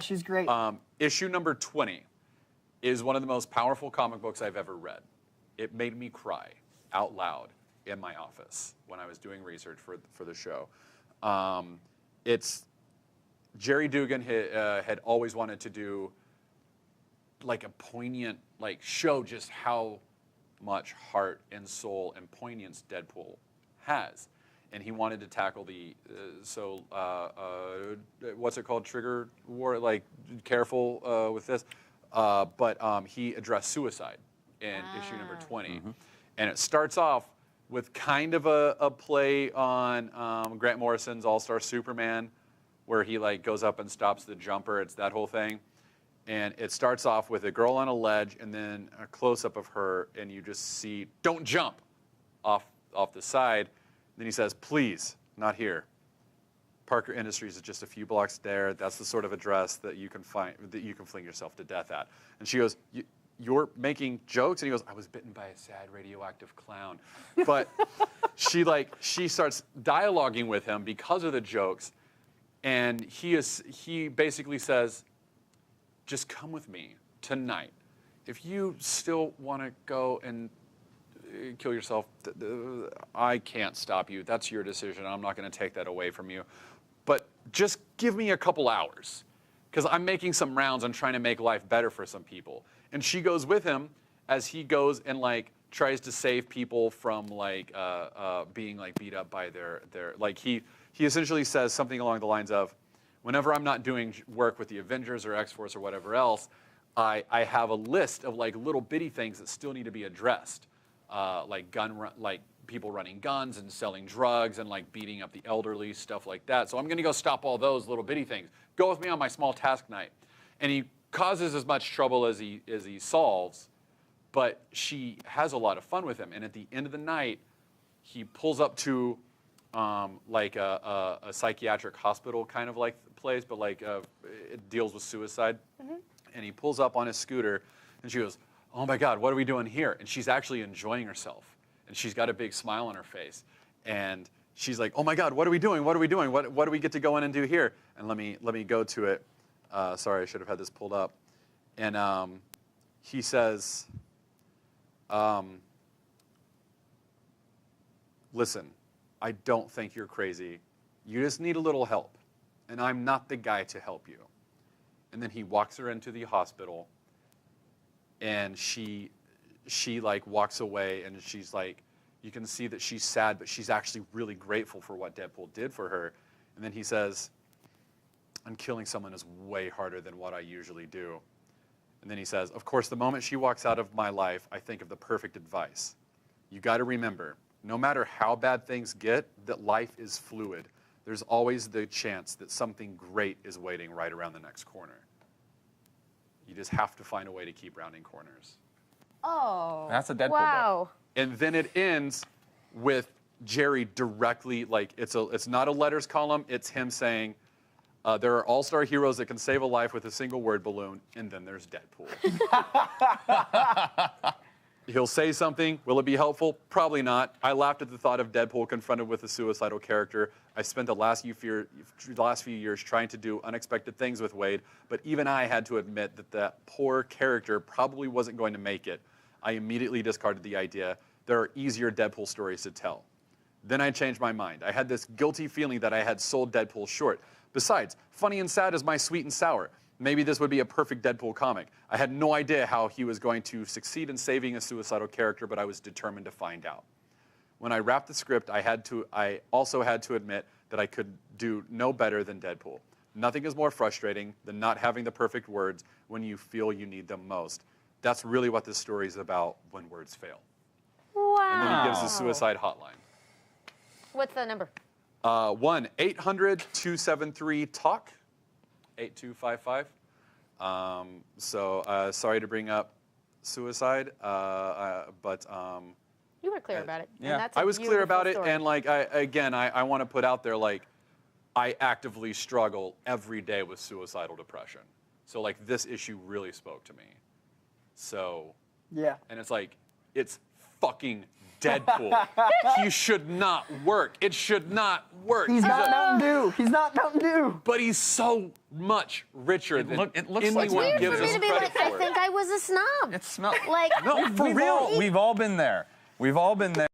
She's great. Issue number 20 is one of the most powerful comic books I've ever read. It made me cry out loud in my office when I was doing research for the show. It's Gerry Duggan had always wanted to do like a poignant show just how much heart and soul and poignance Deadpool has. And he wanted to tackle the, what's it called, trigger war, careful with this. But he addressed suicide in issue number 20. Mm-hmm. And it starts off with kind of a play on Grant Morrison's All-Star Superman, where he goes up and stops the jumper. It's that whole thing. And it starts off with a girl on a ledge and then a close-up of her, and you just see, don't jump, off the side. Then he says, please, not here. Parker Industries is just a few blocks there. That's the sort of address that you can find, that you can fling yourself to death at. And she goes, you're making jokes? And he goes, I was bitten by a sad radioactive clown. But she starts dialoguing with him because of the jokes. And he basically says, just come with me tonight. If you still want to go and kill yourself, I can't stop you. That's your decision. I'm not going to take that away from you. But just give me a couple hours, because I'm making some rounds. I'm trying to make life better for some people. And she goes with him as he goes and tries to save people from being beat up by their he essentially says something along the lines of, whenever I'm not doing work with the Avengers or X-Force or whatever else, I have a list of little bitty things that still need to be addressed. People running guns and selling drugs and beating up the elderly, stuff like that. So I'm going to go stop all those little bitty things. Go with me on my small task night. And he causes as much trouble as he solves, but she has a lot of fun with him. And at the end of the night, he pulls up to a psychiatric hospital kind of place, but it deals with suicide. Mm-hmm. And he pulls up on his scooter, and she goes, oh my God, what are we doing here? And she's actually enjoying herself. And she's got a big smile on her face. And she's like, oh my God, what are we doing? What are we doing? What do we get to go in and do here? And let me go to it. Sorry, I should have had this pulled up. And he says, listen, I don't think you're crazy. You just need a little help. And I'm not the guy to help you. And then he walks her into the hospital. And she walks away, and she's you can see that she's sad, but she's actually really grateful for what Deadpool did for her. And then he says, and killing someone is way harder than what I usually do. And then he says, of course, the moment she walks out of my life, I think of the perfect advice. You got to remember, no matter how bad things get, that life is fluid. There's always the chance that something great is waiting right around the next corner. You just have to find a way to keep rounding corners. Oh. That's a Deadpool book. And then it ends with Gerry directly, it's not a letters column, it's him saying, there are all-star heroes that can save a life with a single word balloon, and then there's Deadpool. He'll say something. Will it be helpful? Probably not. I laughed at the thought of Deadpool confronted with a suicidal character. I spent the last few years trying to do unexpected things with Wade, but even I had to admit that poor character probably wasn't going to make it. I immediately discarded the idea. There are easier Deadpool stories to tell. Then I changed my mind. I had this guilty feeling that I had sold Deadpool short. Besides, funny and sad is my sweet and sour. Maybe this would be a perfect Deadpool comic. I had no idea how he was going to succeed in saving a suicidal character, but I was determined to find out. When I wrapped the script, I also had to admit that I could do no better than Deadpool. Nothing is more frustrating than not having the perfect words when you feel you need them most. That's really what this story is about when words fail. Wow. And then he gives the suicide hotline. What's the number? 1-800-273-TALK. 8255. Sorry to bring up suicide, but you were clear about it. Yeah, and that's I was clear about story. it, and I want to put out there I actively struggle every day with suicidal depression. So this issue really spoke to me. So yeah, and it's fucking Deadpool. He should not work. It should not work. He's not Mountain Dew. He's not Mountain Dew. But he's so much richer than it looks like anyone Weird gives for me us to be credit like, for. I think I was a snob. It smells. Like, No, for real. We've all been there. We've all been there.